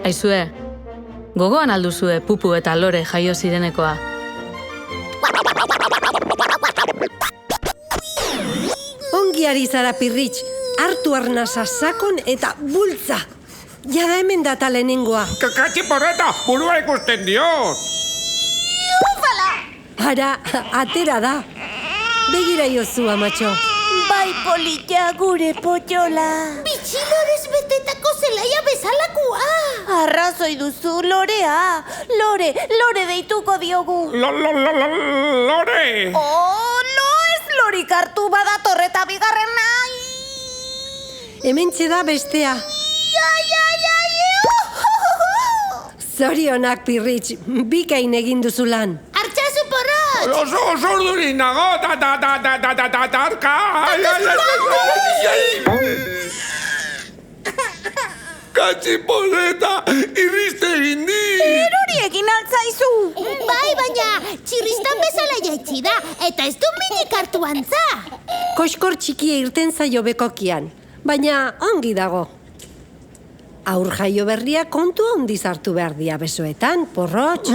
Aizue, gogoan alduzue Pupu eta Lore jaio zirenekoa. Ongi ari zara, Pirritx, hartu arnasa sakon eta bultza. Jada hemen data lehenengoa. Katxi porreta, burua ikusten diot. Ara, atera da. Begira jozu, amatxo. Bai polita gure potxola. Bitxilorez betetako zelaia bezalakoa. Arrazoi duzu, Lorea. Lore deituko diogu. Lore! Oh, no ez lorik hartu badator eta bigarren nahi. Hementxe da bestea. Zorionak, Pirritx, bikain egin duzu lan. Artxazu porrot! Oso urdurik nago, tarka! Katxi porreta, irriste egin di! Erori egin altzaizu. Bai, baina txirristan bezala jaitsi da, eta ez du minik hartu antza. Koskor txikia irten zaio bekokian, baina ongi dago. Aur jaio berria kontu handiz hartu behar dia besoetan, porrotx.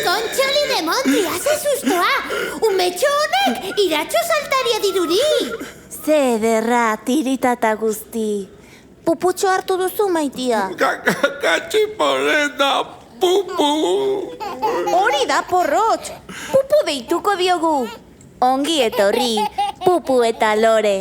Kontxoli de Monti, haze sustoa. Umetxo honek iratxo saltaria diruri. Zederra, tiritata guzti. Puputxo hartu duzu, maitia. Katxi porreta, Pupu! Hori da, porrotx. Pupu deituko diogu. Ongi etorri, Pupu eta Lore.